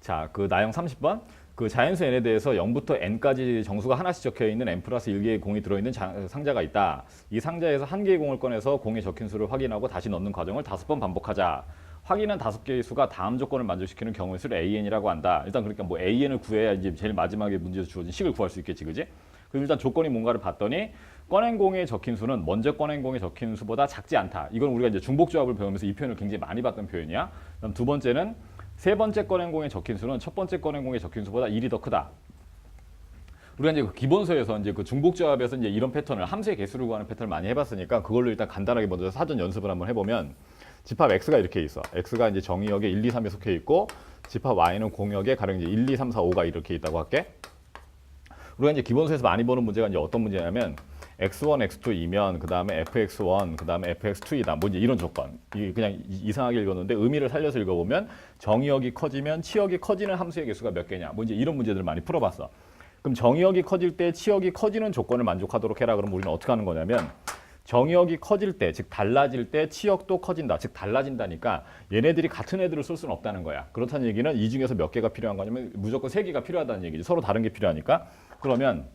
자, 그 나형 30번. 그 자연수 n에 대해서 0부터 n까지 정수가 하나씩 적혀 있는 n 플러스 1개의 공이 들어있는 상자가 있다. 이 상자에서 한 개의 공을 꺼내서 공에 적힌 수를 확인하고 다시 넣는 과정을 5번 반복하자. 확인한 5개의 수가 다음 조건을 만족시키는 경우의 수를 AN이라고 한다. 일단 그러니까 뭐 AN을 구해야 이제 제일 마지막에 문제에서 주어진 식을 구할 수 있겠지, 그지? 그럼 일단 조건이 뭔가를 봤더니 꺼낸 공에 적힌 수는 먼저 꺼낸 공에 적힌 수보다 작지 않다. 이건 우리가 이제 중복조합을 배우면서 이 표현을 굉장히 많이 봤던 표현이야. 그럼 두 번째는 세 번째 꺼낸 공에 적힌 수는 첫 번째 꺼낸 공에 적힌 수보다 1이 더 크다. 우리가 이제 그 기본서에서 이제 그 중복조합에서 이제 이런 패턴을 함수의 개수를 구하는 패턴을 많이 해봤으니까 그걸로 일단 간단하게 먼저 사전 연습을 한번 해보면 집합 x가 이렇게 있어. x가 이제 정의역에 1, 2, 3에 속해 있고 집합 y는 공역에 가령 이제 1, 2, 3, 4, 5가 이렇게 있다고 할게. 우리가 이제 기본서에서 많이 보는 문제가 이제 어떤 문제냐면 x1, x2이면 그 다음에 fx1, 그 다음에 fx2이다. 뭐 이제 이런 조건. 이게 그냥 이상하게 읽었는데 의미를 살려서 읽어보면 정의역이 커지면 치역이 커지는 함수의 개수가 몇 개냐. 뭐 이제 이런 문제들을 많이 풀어봤어. 그럼 정의역이 커질 때 치역이 커지는 조건을 만족하도록 해라. 그럼 우리는 어떻게 하는 거냐면 정의역이 커질 때, 즉 달라질 때 치역도 커진다. 즉 달라진다니까 얘네들이 같은 애들을 쓸 수는 없다는 거야. 그렇다는 얘기는 이 중에서 몇 개가 필요한 거냐면 무조건 3개가 필요하다는 얘기지. 서로 다른 게 필요하니까. 그러면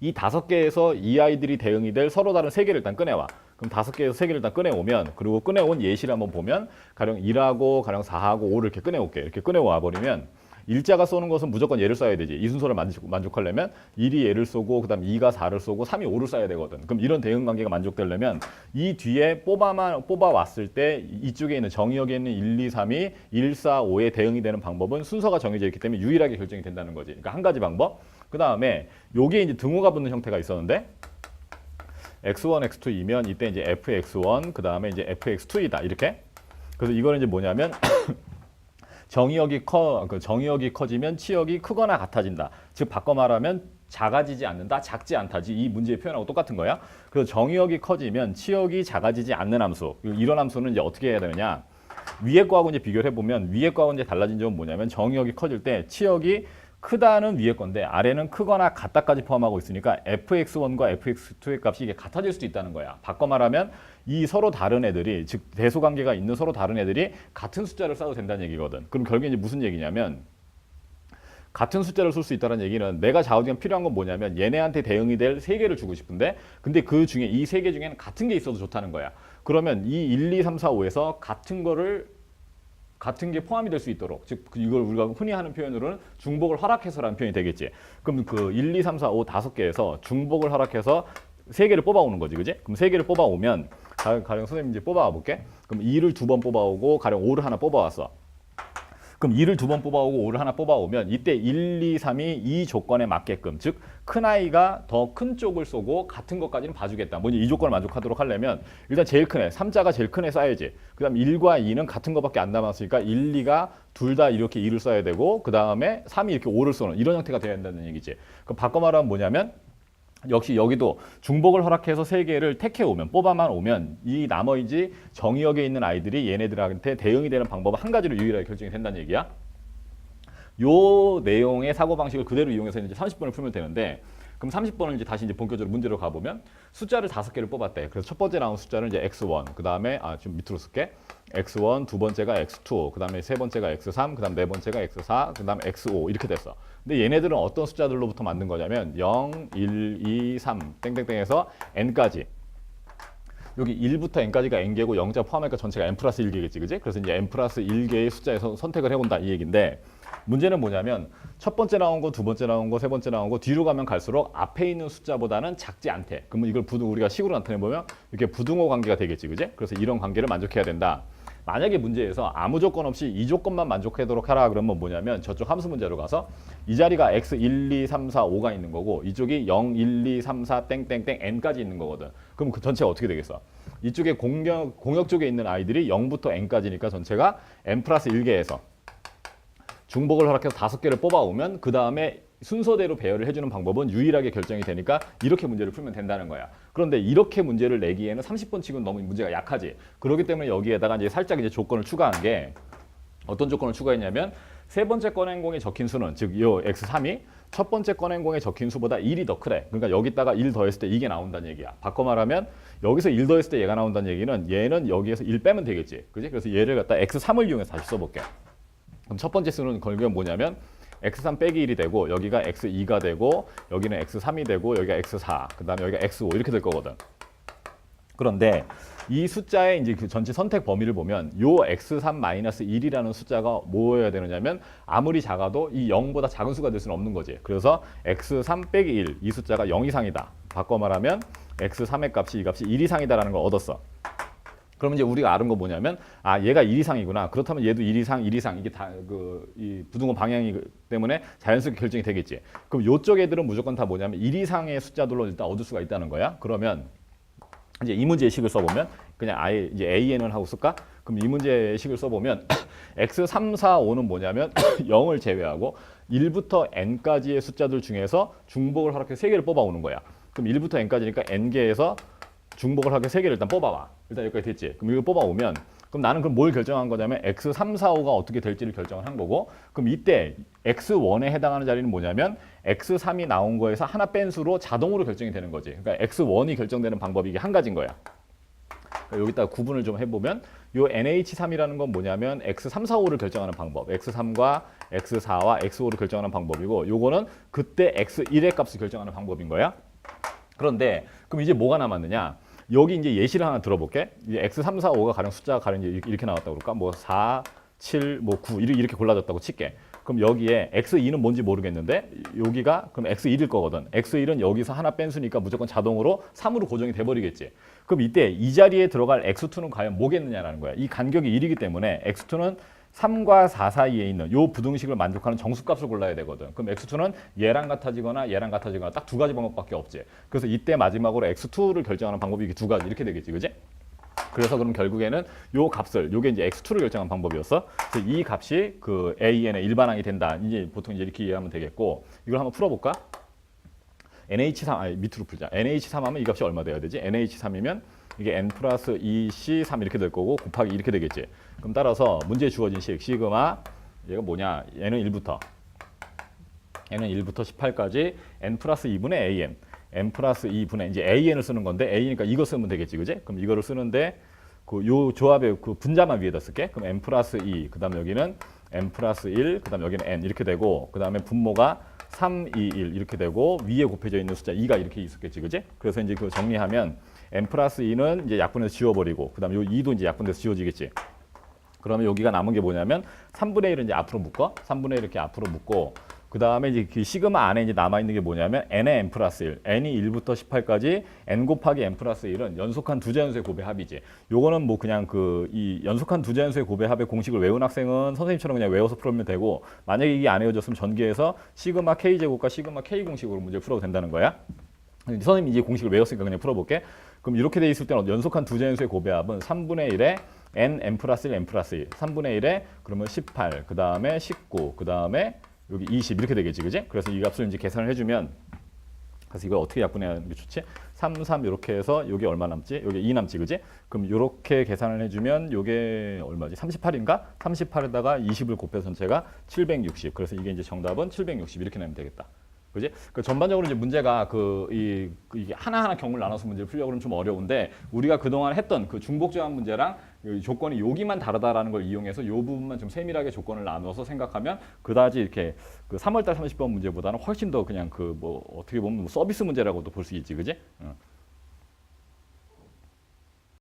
이 5개에서 이 아이들이 대응이 될 서로 다른 3개를 일단 꺼내와. 그럼 5개에서 3개를 일단 꺼내오면 그리고 꺼내온 예시를 한번 보면 가령 1하고 가령 4하고 5를 이렇게 꺼내올게. 이렇게 꺼내와 버리면 일자가 쏘는 것은 무조건 얘를 써야 되지. 이 순서를 만족하려면 1이 얘를 쏘고 그 다음 2가 4를 쏘고 3이 5를 써야 되거든. 그럼 이런 대응 관계가 만족되려면 이 뒤에 뽑아왔을 때 이쪽에 있는 정의역에 있는 1, 2, 3이 1, 4, 5에 대응이 되는 방법은 순서가 정해져 있기 때문에 유일하게 결정이 된다는 거지. 그러니까 한 가지 방법. 그 다음에 요게 이제 등호가 붙는 형태가 있었는데 x1, x2이면 이때 이제 fx1 그 다음에 이제 fx2이다 이렇게. 그래서 이거는 이제 뭐냐면 정의역이 커지면 치역이 크거나 같아진다. 즉 바꿔 말하면 작아지지 않는다, 작지 않다지 이 문제의 표현하고 똑같은 거야. 그래서 정의역이 커지면 치역이 작아지지 않는 함수. 이런 함수는 이제 어떻게 해야 되느냐? 위에 거하고 이제 비교를 해보면 위에 거하고 이제 달라진 점은 뭐냐면 정의역이 커질 때 치역이 크다는 위에 건데 아래는 크거나 같다까지 포함하고 있으니까 fx1과 fx2의 값이 이게 같아질 수도 있다는 거야. 바꿔 말하면 이 서로 다른 애들이 즉 대소관계가 있는 서로 다른 애들이 같은 숫자를 써도 된다는 얘기거든. 그럼 결국에 이제 무슨 얘기냐면 같은 숫자를 쓸 수 있다는 얘기는 내가 좌우지간 필요한 건 뭐냐면 얘네한테 대응이 될 3개를 주고 싶은데 근데 그 중에 이 3개 중에는 같은 게 있어도 좋다는 거야. 그러면 이 1, 2, 3, 4, 5에서 같은 게 포함이 될 수 있도록 즉 이걸 우리가 흔히 하는 표현으로는 중복을 허락해서라는 표현이 되겠지. 그럼 그 1, 2, 3, 4, 5 5개에서 중복을 허락해서 3개를 뽑아오는 거지, 그지? 그럼 3개를 뽑아오면 가령 선생님 이제 뽑아와 볼게. 그럼 2를 2번 뽑아오고 가령 5를 하나 뽑아왔어. 그럼 2를 2번 뽑아오고 5를 하나 뽑아오면 이때 1, 2, 3이 이 조건에 맞게끔 즉 큰 아이가 더 큰 쪽을 쏘고 같은 것까지는 봐주겠다. 뭐지 이 조건을 만족하도록 하려면 일단 제일 큰 애, 3자가 제일 큰 애 써야지. 그 다음 1과 2는 같은 것밖에 안 남았으니까 1, 2가 둘 다 이렇게 2를 써야 되고 그 다음에 3이 이렇게 5를 쏘는 이런 형태가 되어야 된다는 얘기지. 그럼 바꿔 말하면 뭐냐면 역시 여기도 중복을 허락해서 3개를 택해오면 뽑아만 오면 이 나머지 정의역에 있는 아이들이 얘네들한테 대응이 되는 방법은 한 가지로 유일하게 결정이 된다는 얘기야. 요 내용의 사고방식을 그대로 이용해서 이제 30번을 풀면 되는데 그럼 30번을 이제 다시 이제 본격적으로 문제로 가보면 숫자를 5개를 뽑았대. 그래서 첫 번째 나온 숫자는 이제 x1, 그 다음에 좀 밑으로 쓸게. x1, 두 번째가 x2, 그 다음에 세 번째가 x3, 그 다음 네 번째가 x4, 그 다음 x5 이렇게 됐어. 근데 얘네들은 어떤 숫자들로부터 만든 거냐면 0, 1, 2, 3 땡땡땡에서 n까지. 여기 1부터 n까지가 n개고 0자 포함하니까 전체가 n 플러스 1개겠지, 그지? 그래서 이제 n 플러스 1개의 숫자에서 선택을 해본다 이 얘기인데 문제는 뭐냐면 첫 번째 나온 거, 두 번째 나온 거, 세 번째 나온 거 뒤로 가면 갈수록 앞에 있는 숫자보다는 작지 않대. 그러면 이걸 우리가 식으로 나타내보면 이렇게 부등호 관계가 되겠지, 그지? 그래서 이런 관계를 만족해야 된다. 만약에 문제에서 아무 조건 없이 이 조건만 만족하도록 하라 그러면 뭐냐면 저쪽 함수 문제로 가서 이 자리가 x 1, 2, 3, 4, 5가 있는 거고 이쪽이 0, 1, 2, 3, 4 땡땡땡 n까지 있는 거거든. 그럼 그 전체가 어떻게 되겠어? 이쪽에 공역 쪽에 있는 아이들이 0부터 n까지니까 전체가 n 플러스 1개에서 중복을 허락해서 5개를 뽑아오면 그 다음에 순서대로 배열을 해주는 방법은 유일하게 결정이 되니까 이렇게 문제를 풀면 된다는 거야. 그런데 이렇게 문제를 내기에는 30번 치고는 너무 문제가 약하지. 그렇기 때문에 여기에다가 이제 살짝 이제 조건을 추가한 게 어떤 조건을 추가했냐면 세 번째 꺼낸 공에 적힌 수는 즉 이 x3이 첫 번째 꺼낸 공에 적힌 수보다 1이 더 크래. 그러니까 여기다가 1 더했을 때 이게 나온다는 얘기야. 바꿔 말하면 여기서 1 더했을 때 얘가 나온다는 얘기는 얘는 여기에서 1 빼면 되겠지. 그지? 그래서 얘를 갖다 x3을 이용해서 다시 써볼게. 그럼 첫 번째 수는 결국엔 뭐냐면 x3 빼기 1이 되고 여기가 x2가 되고 여기는 x3이 되고 여기가 x4 그다음에 여기가 x5 이렇게 될 거거든. 그런데 이 숫자의 이제 그 전체 선택 범위를 보면 요 x3-1이라는 숫자가 뭐여야 되느냐면 아무리 작아도 이 0보다 작은 수가 될 수는 없는 거지. 그래서 x3 빼기 1 이 숫자가 0 이상이다. 바꿔 말하면 x3의 값이 이 값이 1 이상이다라는 걸 얻었어. 그럼 이제 우리가 아는 거 뭐냐면 아 얘가 1 이상이구나. 그렇다면 얘도 1 이상, 1 이상 이게 다 이 부등호 방향이 때문에 자연스럽게 결정이 되겠지. 그럼 요쪽 애들은 무조건 다 뭐냐면 1 이상의 숫자들로 일단 얻을 수가 있다는 거야. 그러면 이제 이 문제의 식을 써보면 그냥 아예 이제 AN을 하고 쓸까? 그럼 이 문제의 식을 써보면 x3, 4, 5는 뭐냐면 0을 제외하고 1부터 n까지의 숫자들 중에서 중복을 하렇게 3개를 뽑아오는 거야. 그럼 1부터 n까지니까 n개에서 중복을 하게 3개를 일단 뽑아와. 일단 여기까지 됐지. 그럼 이걸 뽑아오면 그럼 나는 그럼 뭘 결정한 거냐면 x3, 4, 5가 어떻게 될지를 결정을 한 거고 그럼 이때 x1에 해당하는 자리는 뭐냐면 x3이 나온 거에서 하나 뺀 수로 자동으로 결정이 되는 거지. 그러니까 x1이 결정되는 방법이 이게 한 가지인 거야. 그러니까 여기다가 구분을 좀 해보면 요 NH3이라는 건 뭐냐면 x3, 4, 5를 결정하는 방법. x3과 x4와 x5를 결정하는 방법이고 요거는 그때 x1의 값을 결정하는 방법인 거야. 그런데 그럼 이제 뭐가 남았느냐? 여기 이제 예시를 하나 들어볼게. 이제 x3, 4, 5가 가령 숫자가 가령 이렇게 나왔다고 그럴까? 뭐 4, 7, 뭐 9 이렇게 골라졌다고 칠게. 그럼 여기에 x2는 뭔지 모르겠는데 여기가 그럼 x1일 거거든. x1은 여기서 하나 뺀 수니까 무조건 자동으로 3으로 고정이 돼버리겠지. 그럼 이때 이 자리에 들어갈 x2는 과연 뭐겠느냐라는 거야. 이 간격이 1이기 때문에 x2는 3과 4 사이에 있는 요 부등식을 만족하는 정수값을 골라야 되거든. 그럼 x2는 얘랑 같아지거나 얘랑 같아지거나 딱 두 가지 방법밖에 없지. 그래서 이때 마지막으로 x2를 결정하는 방법이 이게 두 가지 이렇게 되겠지, 그지? 그래서 그럼 결국에는 요 값을 요게 이제 x2를 결정한 방법이었어. 그래서 이 값이 그 AN의 일반항이 된다. 이제 보통 이제 이렇게 이해하면 되겠고 이걸 한번 풀어볼까? NH3 아니 밑으로 풀자. NH3 하면 이 값이 얼마 돼야 되지? NH3이면 이게 n 플러스 2C3 이렇게 될 거고 곱하기 이렇게 되겠지. 그럼 따라서 문제에 주어진 식 시그마 얘가 뭐냐? 얘는 1부터 18까지 n 플러스 2분의 an n 플러스 2분의 이제 an을 쓰는 건데 a니까 이거 쓰면 되겠지, 그지? 그럼 이거를 쓰는데 그 요 조합의 그 분자만 위에다 쓸게. 그럼 n 플러스 2 그다음 여기는 n 플러스 1 그다음 여기는 n 이렇게 되고 그다음에 분모가 3, 2, 1 이렇게 되고 위에 곱해져 있는 숫자 2가 이렇게 있었겠지, 그지? 그래서 이제 그 정리하면 n 플러스 2는 이제 약분해서 지워버리고 그다음에 요 2도 이제 약분돼서 지워지겠지. 그러면 여기가 남은 게 뭐냐면 3분의 1은 이제 앞으로 묶어. 3분의 1 이렇게 앞으로 묶고 그 다음에 이제 그 시그마 안에 이제 남아있는 게 뭐냐면 n의 n 플러스 1. n이 1부터 18까지 n 곱하기 n 플러스 1은 연속한 두자연수의 곱의 합이지. 요거는 뭐 그냥 그 이 연속한 두자연수의 곱의 합의 공식을 외운 학생은 선생님처럼 그냥 외워서 풀면 되고 만약에 이게 안 외워졌으면 전기에서 시그마 k제곱과 시그마 k 공식으로 문제를 풀어도 된다는 거야. 선생님이 이제 공식을 외웠으니까 그냥 풀어볼게. 그럼 이렇게 돼 있을 때는 연속한 두자연수의 곱의 합은 3분의 1에 n 플러스 1, n 플러스 2. 3분의 1에 그러면 18, 그 다음에 19, 그 다음에 여기 20 이렇게 되겠지, 그지? 그래서 이 값을 이제 계산을 해주면 그래서 이걸 어떻게 약분하는 게 좋지? 3, 3 이렇게 해서 여기 얼마 남지? 여기 2 남지, 그지? 그럼 이렇게 계산을 해주면 이게 얼마지? 38인가? 38에다가 20을 곱해서 전체가 760. 그래서 이게 이제 정답은 760 이렇게 내면 되겠다. 그지? 그 전반적으로 이제 문제가 이게 하나하나 경우를 나눠서 문제를 풀려고 그러면 좀 어려운데 우리가 그동안 했던 그 중복조합 문제랑 조건이 여기만 다르다라는 걸 이용해서 이 부분만 좀 세밀하게 조건을 나눠서 생각하면 그다지 이렇게 그 3월달 30번 문제보다는 훨씬 더 그냥 그 뭐 어떻게 보면 뭐 서비스 문제라고도 볼 수 있지, 그지?